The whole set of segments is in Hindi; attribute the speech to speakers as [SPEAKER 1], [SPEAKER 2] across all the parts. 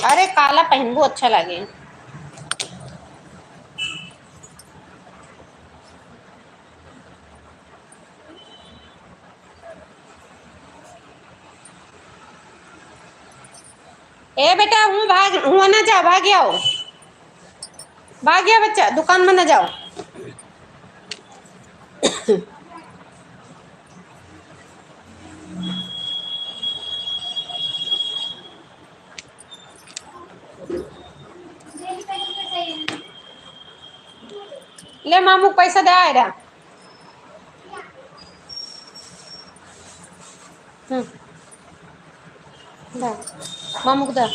[SPEAKER 1] अरे काला पहनबो अच्छा लगे। ए बेटा हूँ भाग हुआ ना जा भाग आओ। भाग गया बच्चा दुकान में न जाओ। ले मामू पैसा दे आएगा। मामू को दे।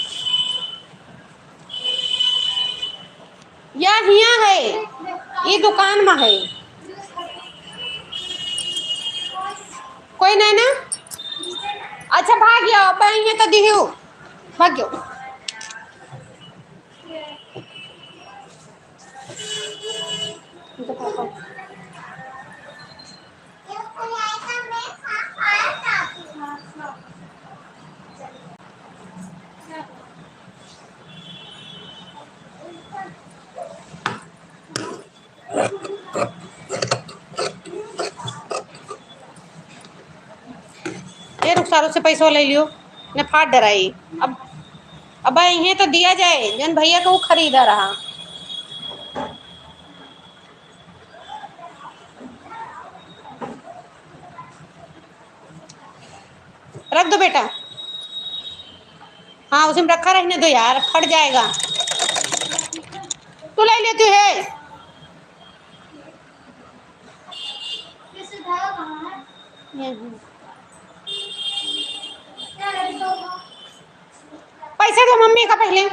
[SPEAKER 1] या हिया है ये दुकान में है। कोई नहीं ना। अच्छा भाग गया पाएंगे तो दिहो भाग गयो। ये रुखसारों से पैसा ले लियो ने फाट डराई। अब इन्हें तो दिया जाए जन भैया को खरीदा रहा। रख दो बेटा। हाँ उसमें रखा रहने दो यार फट जाएगा। तू ले लेती है। पैसे दो मम्मी का पहले।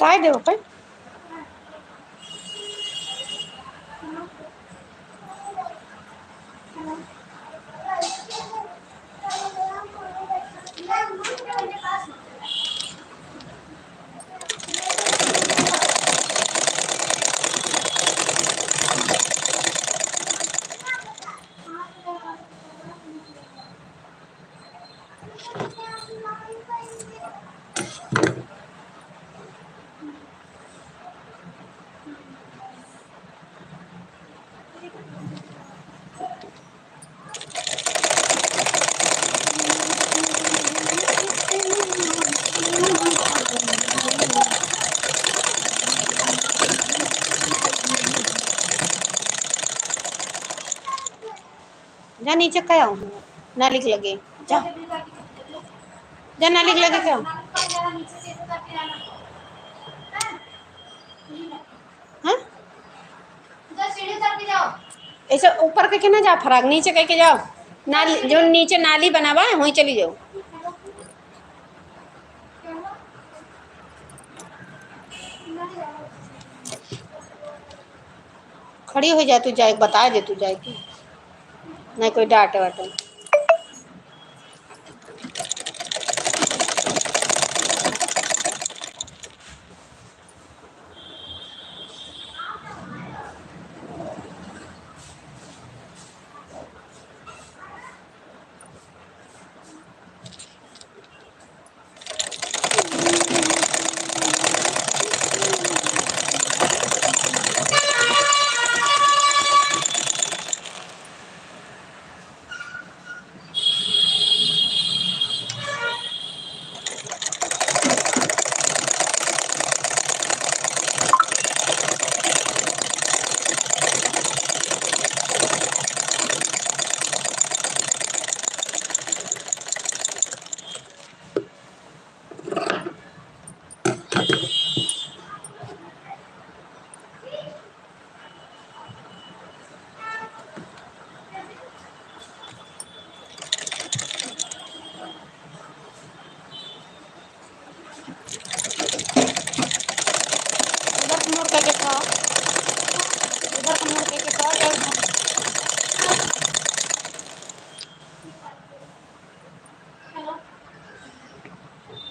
[SPEAKER 1] काय देव पण जा नीचे क्या आओ नाली के लगे जा जा नाली के लगे क्या हाँ ऐसे ऊपर के ना जा फराक नीचे कह के जाओ। नाली जो नीचे नाली बनावा है वहीं चली जाओ। खड़ी हो जा तू जाए बता दे तू जाए तू नहीं कोई डांटे वाटे।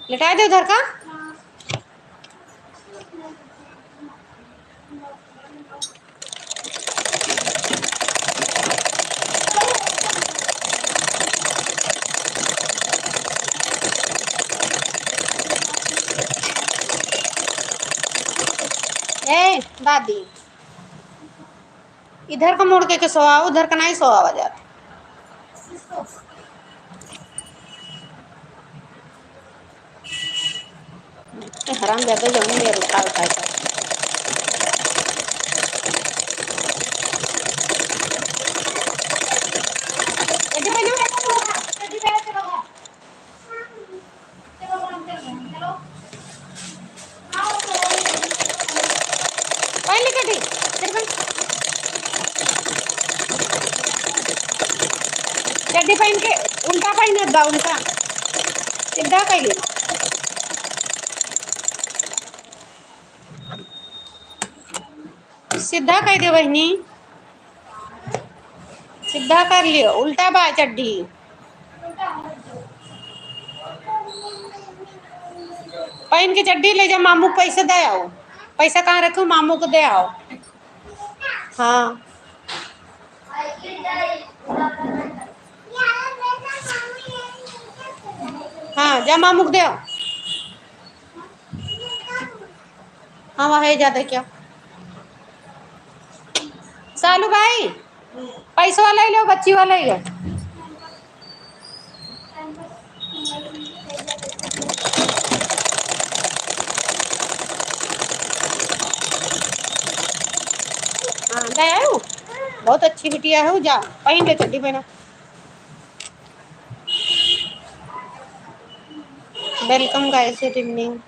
[SPEAKER 1] लिटा दे उधर का। ए दादी, इधर का मोड़ के सोआ, उधर का नहीं सोआ जा। हराम ज्यादा जो मेरे उठा उठा कर। चड्डी पहन के उल्टा पहन दा, उल्टा सीधा पहले। सीधा कह दे बहनी, सीधा कर लियो, उल्टा बा चड्डी। पहन के चड्डी ले जा, मामू को पैसे दे आओ। पैसा कहाँ रखूं, मामू को दे आओ। हाँ हाँ, जा मामू को दे आओ। हाँ वहाँ है ज्यादा क्या। सालू भाई पैसा वाला ही लो, बच्ची वाला ही लो। हाँ दे आओ, बहुत अच्छी बिटिया है। जा पहन ले चड्डी पहना। Welcome guys, good evening.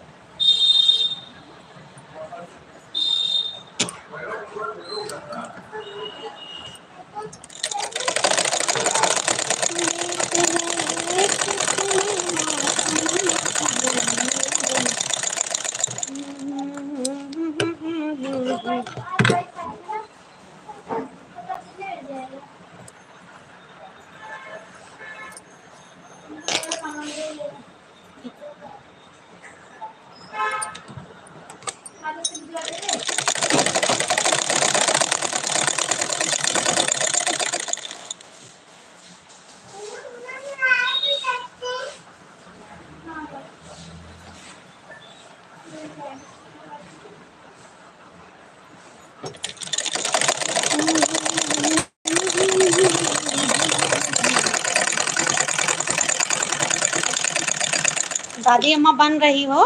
[SPEAKER 1] दादी अम्मा बन रही हो?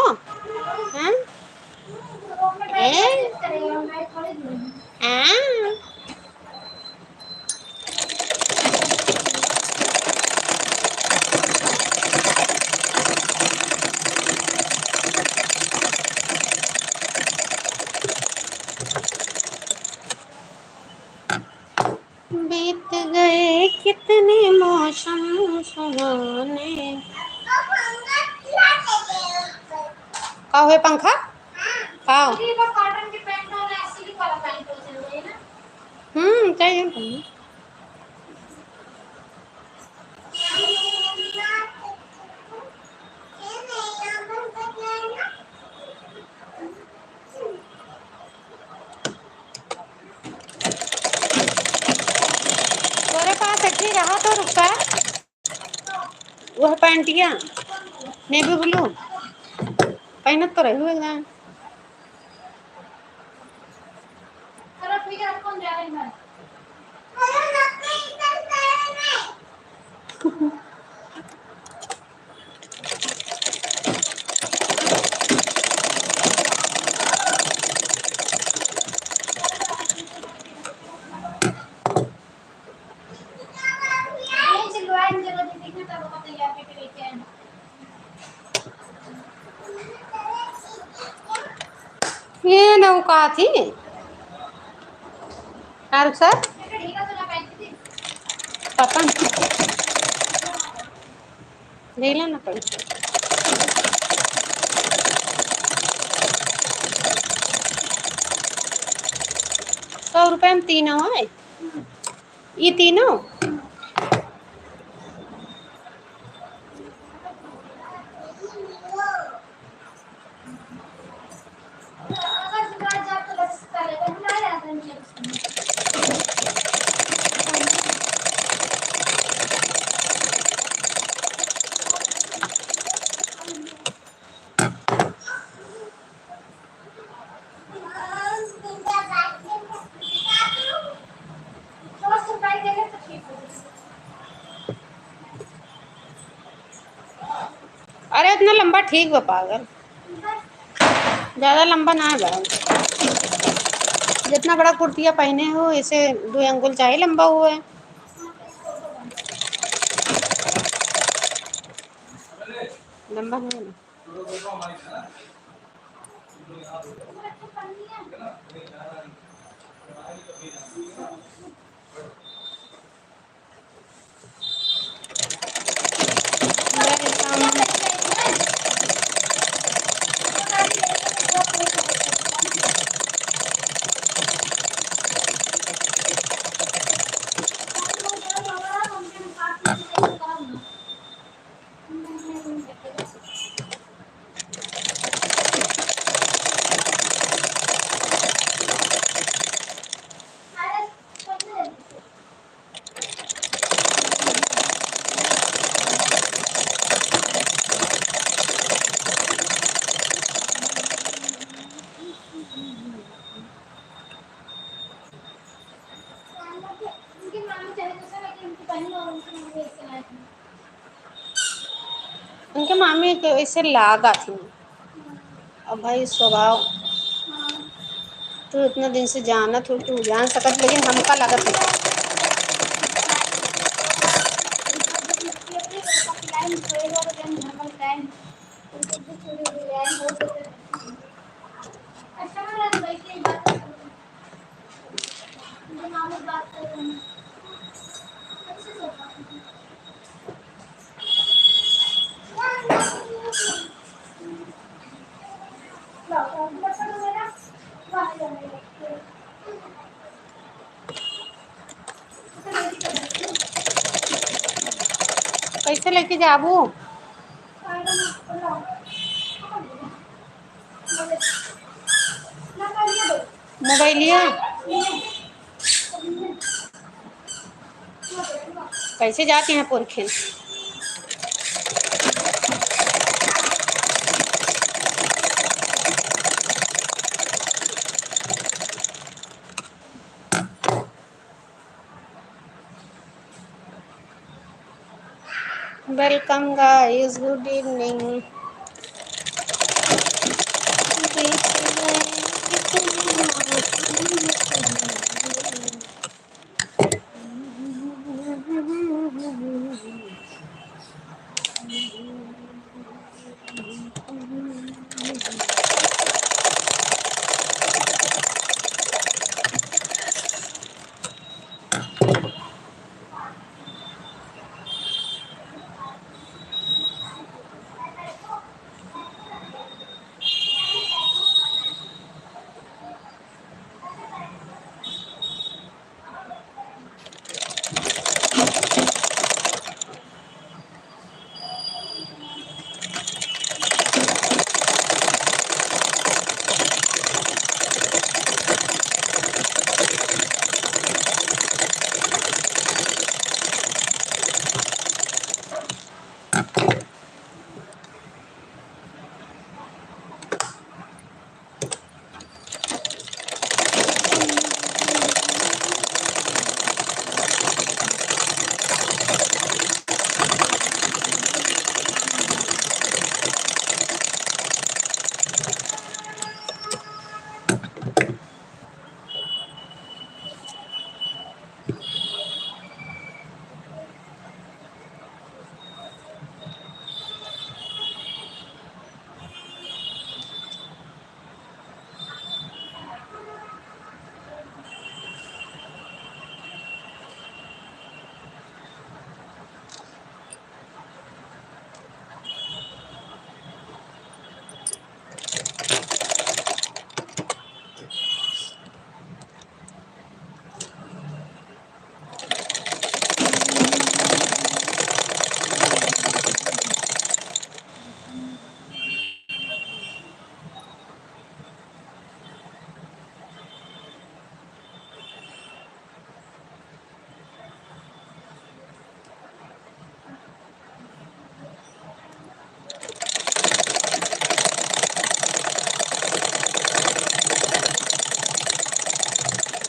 [SPEAKER 1] हैं? बीत गए कितने मौसम सुहाने। का हुए पंखा का चाहिए। तोरे पास अच्छी रहा तो रुका वह पैंटिया नेवी ब्लू पहनत तो रही हुए एकदम। ये नौका थी शाहरुख सर पता ढीला ना पड़ी। 100 रुपए में तीनों है, ये तीनों। इतना लंबा ठीक बा पागल, ज्यादा लंबा ना है बड़ा। जितना बड़ा कुर्तिया पहने हो इसे 2 अंगुल चाहिए लंबा हुआ है। लंबा नहीं है ना। उनके मामी के इससे लागा थी। अब भाई स्वभाव तू इतना दिन से जाना तू जान सकत, लेकिन हमका लगत है। कैसे लेके जाबू मोबाइलिया? कैसे जाते हैं पुरखिन? Welcome guys, good evening.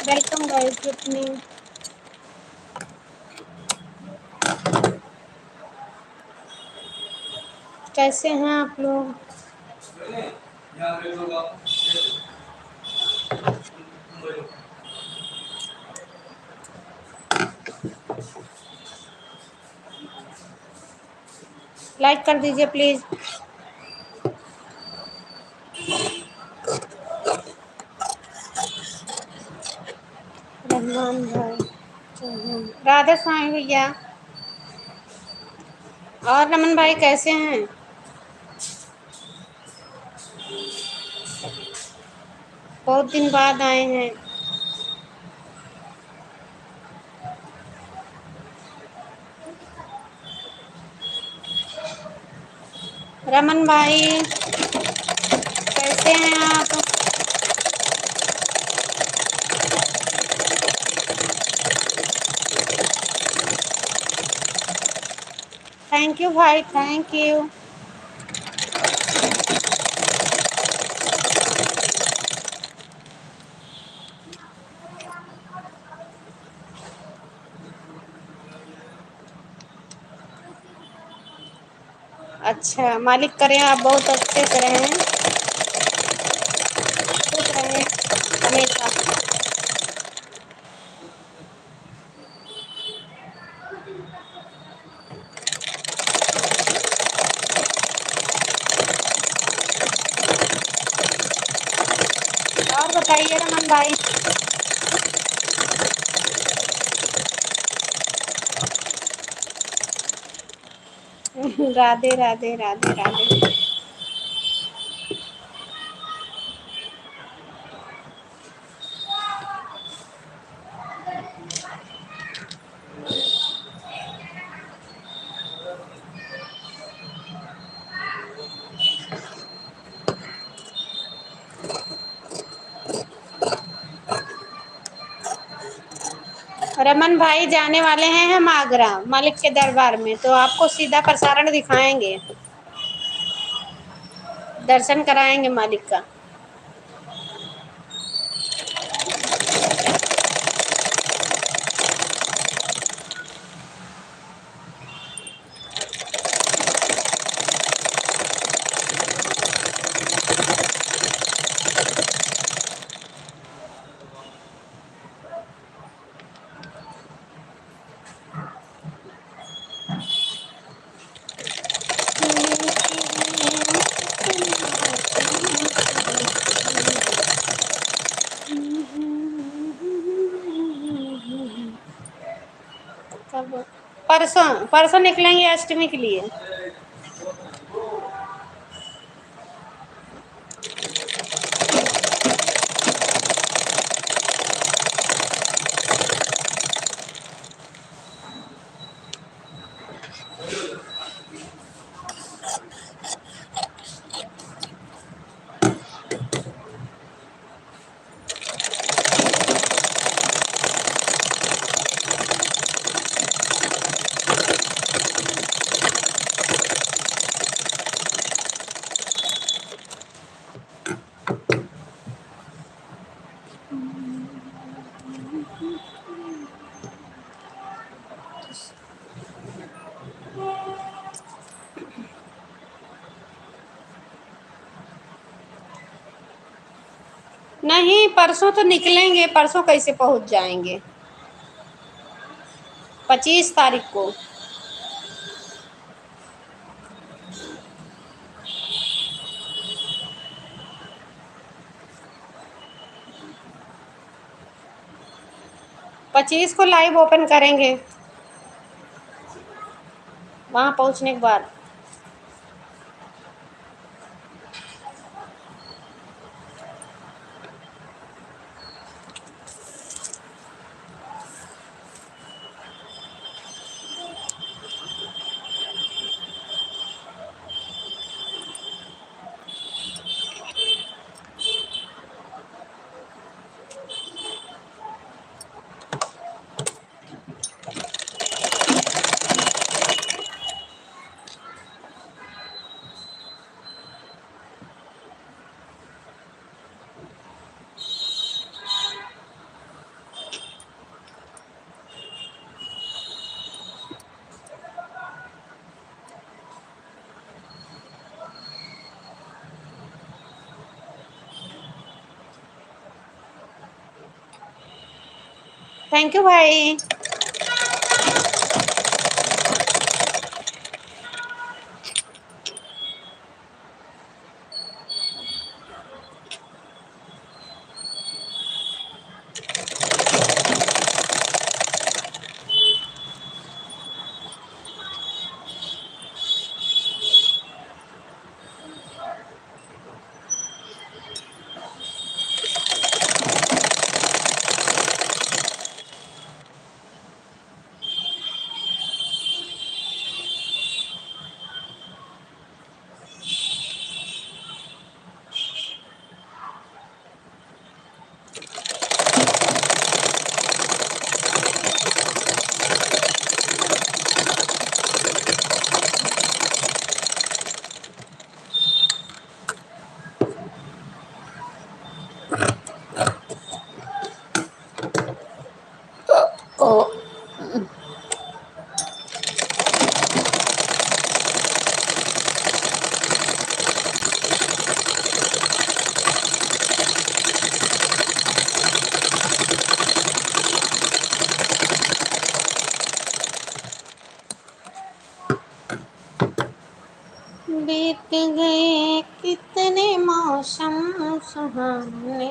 [SPEAKER 1] Welcome guys, good evening. कैसे हैं आप लोग? लाइक कर दीजिए प्लीज। रहमान भाई चौहान, राधा स्वामी भैया। और रमन भाई कैसे हैं? बहुत दिन बाद आए हैं। रमन भाई कैसे हैं आप? थैंक यू भाई, थैंक यू। अच्छा, मालिक करें आप बहुत अच्छे से रहें, खुश रहें हमेशा। और बताइए रमन भाई। राधे राधे राधे राधे। रमन भाई जाने वाले हैं हम आगरा मालिक के दरबार में, तो आपको सीधा प्रसारण दिखाएंगे, दर्शन कराएंगे मालिक का। परसों परसों निकलेंगे अष्टमी के लिए। नहीं, परसों तो निकलेंगे, परसों कैसे पहुंच जाएंगे? 25 तारीख को। 25 को लाइव ओपन करेंगे वहां पहुंचने के बाद। थैंक यू भाई। ओ बीत गए कितने मौसम सुहाने।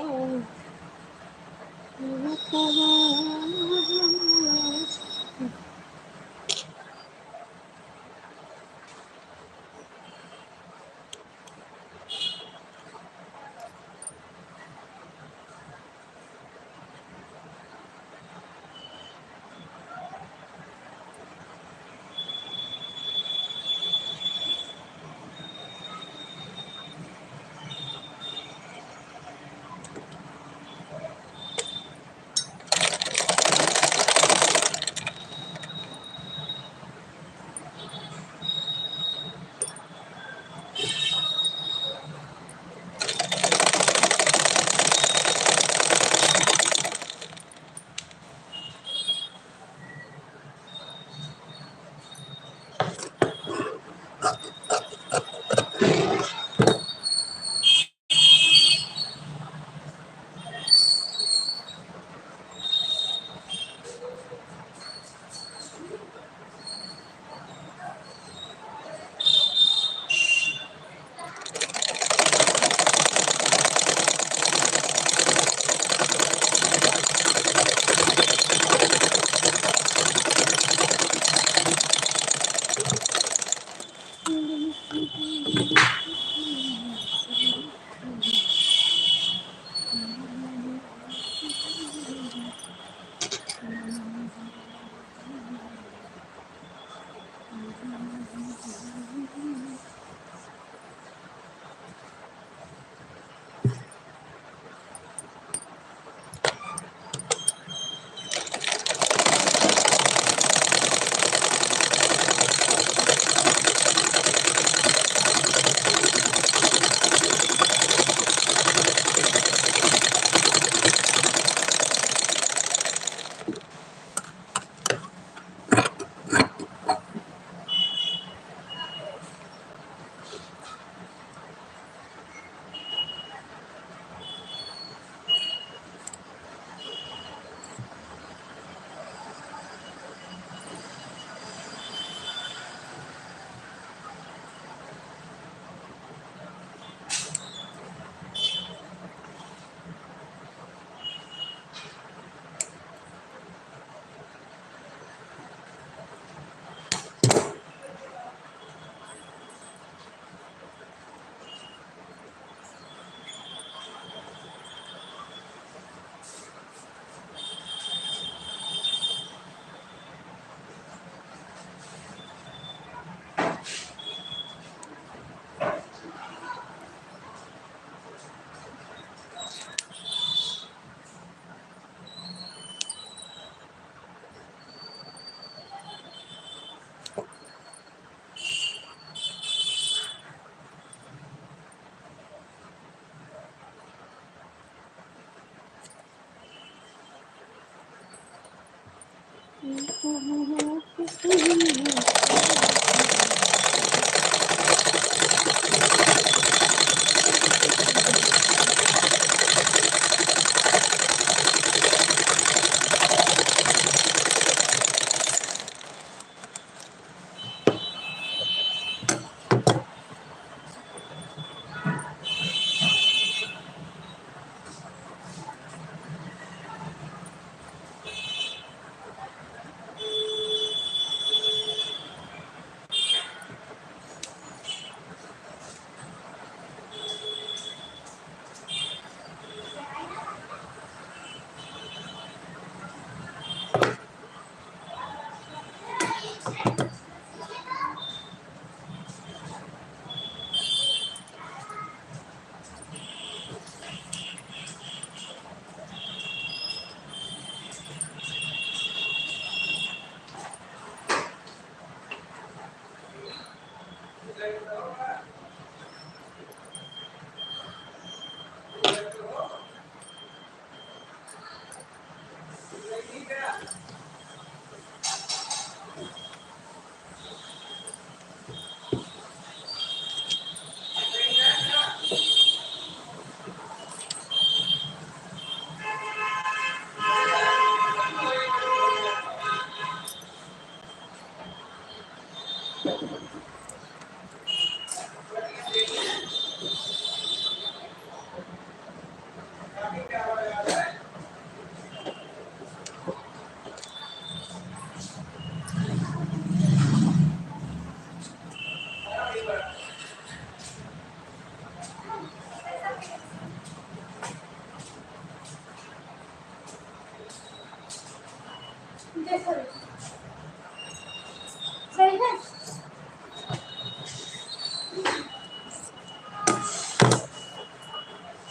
[SPEAKER 2] सही है।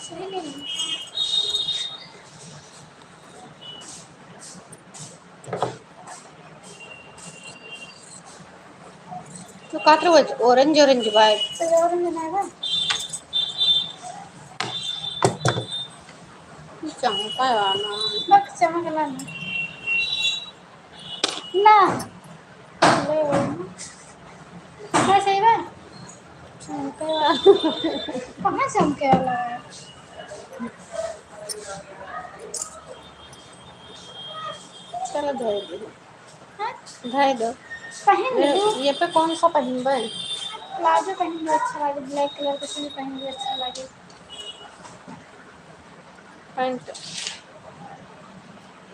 [SPEAKER 2] सही नहीं।
[SPEAKER 1] तू का तर ऑरेंज ऑरेंज बाय
[SPEAKER 2] तो और बनाएगा।
[SPEAKER 1] चमका वाला
[SPEAKER 2] बस चमक लाना ना ले बस सही है।
[SPEAKER 1] चमका वाला
[SPEAKER 2] कहाँ चमके वाला है?
[SPEAKER 1] चलो धोए दो
[SPEAKER 2] हाँ?
[SPEAKER 1] धोए दो
[SPEAKER 2] पहन लो।
[SPEAKER 1] ये पे कौन सा पहनबे
[SPEAKER 2] प्लाजो पहन लो अच्छा लगे, ब्लैक कलर का सूट पहन लो अच्छा लगे।
[SPEAKER 1] पैंट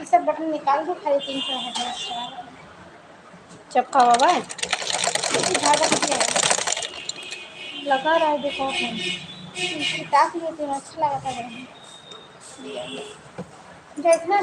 [SPEAKER 2] इसे बटन निकाल दो, खाली 300 है अच्छा लगा।
[SPEAKER 1] चपका हुआ है
[SPEAKER 2] धागा कितना है? लगा रहा है देखो अपन किताब में तो अच्छा लगा था देखना